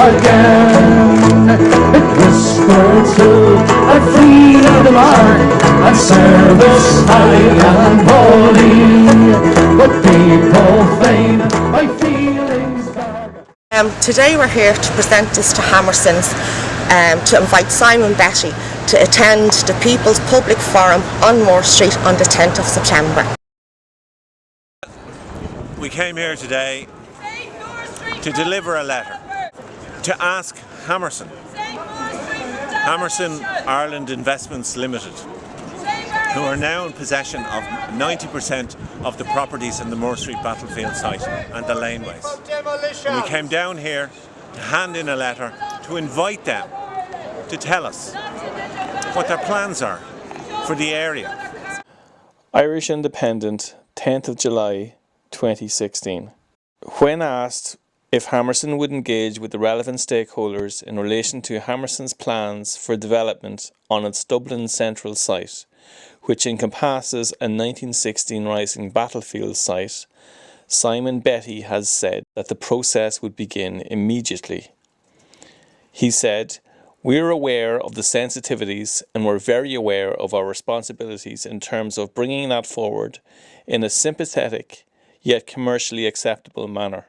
again. It whispered to a freedom ark, and service high and holy, but people feign my feelings dark. Today we're here to present this to Hammersons, to invite Simon Betty to attend the People's Public Forum on Moore Street on the 10th of September. We came here today to deliver a letter to ask Hammerson, Ireland Investments Limited, who are now in possession of 90% of the properties in the Moore Street battlefield site and the laneways. And we came down here to hand in a letter to invite them to tell us what their plans are for the area. Irish Independent, 10th of July 2016. When asked if Hammerson would engage with the relevant stakeholders in relation to Hammerson's plans for development on its Dublin central site, which encompasses a 1916 Rising battlefield site, Simon Betty has said that the process would begin immediately. He said, "We're aware of the sensitivities and we're very aware of our responsibilities in terms of bringing that forward in a sympathetic yet commercially acceptable manner.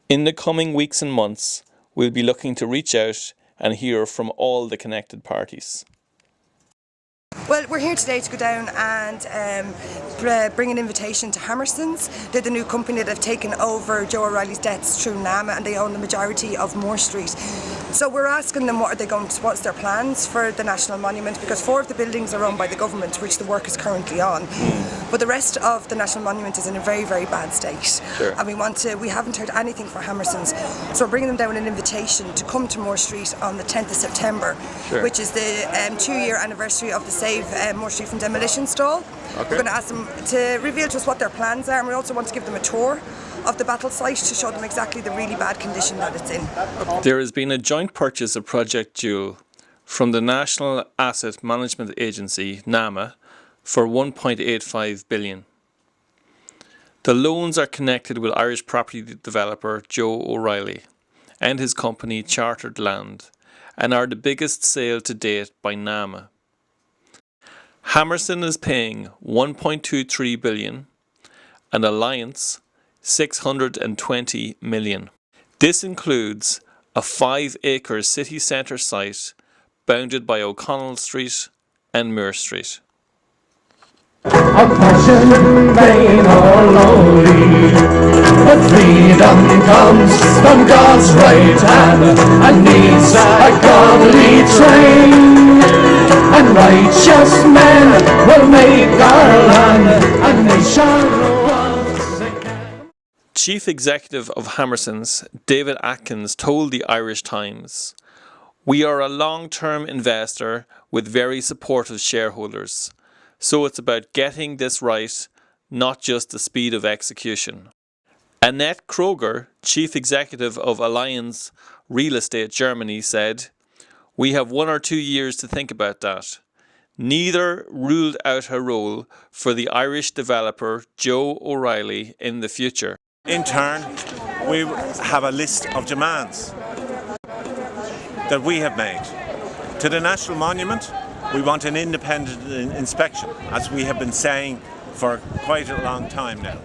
In the coming weeks and months, we'll be looking to reach out and hear from all the connected parties." Well, we're here today to go down and bring an invitation to Hammersons. They're the new company that have taken over Joe O'Reilly's debts through NAMA, and they own the majority of Moore Street. So we're asking them what's their plans for the National Monument, because 4 of the buildings are owned by the government, which the work is currently on. But the rest of the National Monument is in a very, very bad state. Sure. And we haven't heard anything from Hammersons. So we're bringing them down an invitation to come to Moore Street on the 10th of September, Sure. which is the 2-year anniversary of the Save Moore Street from Demolition stall. Okay. We're going to ask them to reveal to us what their plans are, and we also want to give them a tour of the battle site to show them exactly the really bad condition that it's in. There has been a joint purchase of Project Jewel from the National Asset Management Agency, NAMA, for 1.85 billion. The loans are connected with Irish property developer Joe O'Reilly and his company Chartered Land, and are the biggest sale to date by NAMA. Hammerson is paying 1.23 billion and Alliance 620 million. This includes a 5-acre city centre site bounded by O'Connell Street and Muir Street. A passion vain or lowly, but freedom comes from God's right hand, and needs a godly train, and righteous men will make our land a nation once again. Chief Executive of Hammersons, David Atkins, told the Irish Times, "We are a long-term investor with very supportive shareholders. So it's about getting this right, not just the speed of execution." Annette Kroger, Chief Executive of Alliance Real Estate Germany, said, "We have 1 or 2 years to think about that." Neither ruled out her role for the Irish developer Joe O'Reilly in the future. In turn, we have a list of demands that we have made. To the National Monument, we want an independent inspection, as we have been saying for quite a long time now.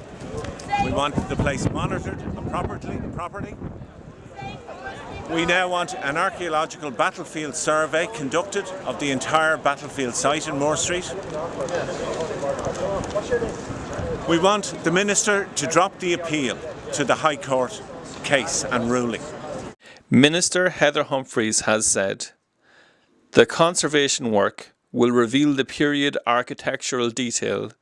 We want the place monitored properly. We now want an archaeological battlefield survey conducted of the entire battlefield site in Moore Street. We want the Minister to drop the appeal to the High Court case and ruling. Minister Heather Humphreys has said, "The conservation work will reveal the period architectural detail,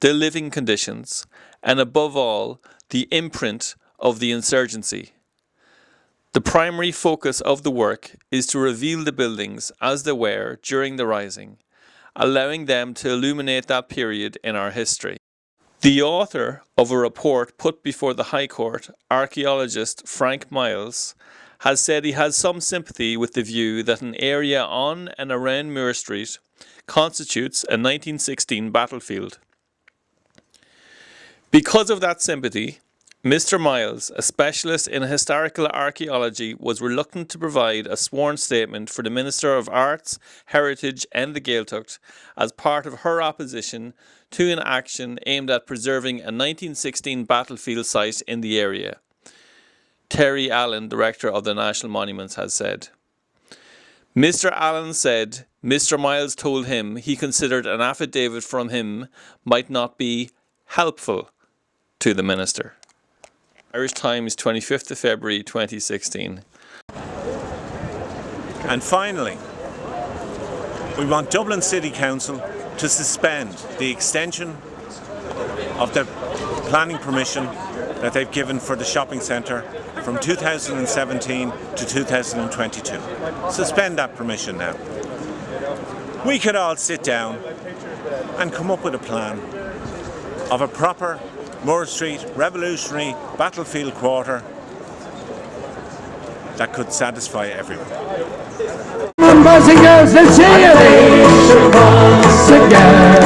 the living conditions, and above all, the imprint of the insurgency. The primary focus of the work is to reveal the buildings as they were during the Rising, allowing them to illuminate that period in our history." The author of a report put before the High Court, archaeologist Frank Miles, has said he has some sympathy with the view that an area on and around Muir Street constitutes a 1916 battlefield. Because of that sympathy, Mr. Miles, a specialist in historical archaeology, was reluctant to provide a sworn statement for the Minister of Arts, Heritage and the Gaeltacht as part of her opposition to an action aimed at preserving a 1916 battlefield site in the area. Terry Allen, Director of the National Monuments, has said. Mr. Allen said Mr. Miles told him he considered an affidavit from him might not be helpful to the Minister. Irish Times, 25th of February 2016. And finally, we want Dublin City Council to suspend the extension of the planning permission that they've given for the shopping centre from 2017 to 2022. Suspend that permission now. We could all sit down and come up with a plan of a proper Moore Street revolutionary battlefield quarter that could satisfy everyone. Boys and girls, let's see a nation once again.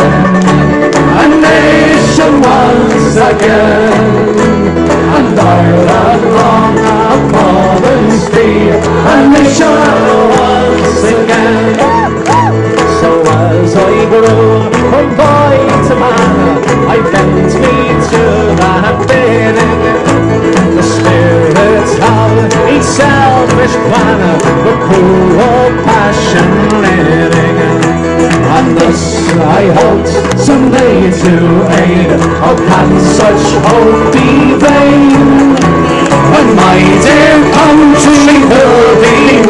A nation once again. And Ireland long upon the sea. A nation once again. So as I grew from boy to man, I bent me to that bidding. The spirits of a selfish plan, the cruel passion living. And thus I hoped someday to aid. How can such hope be vain? When my dear country will be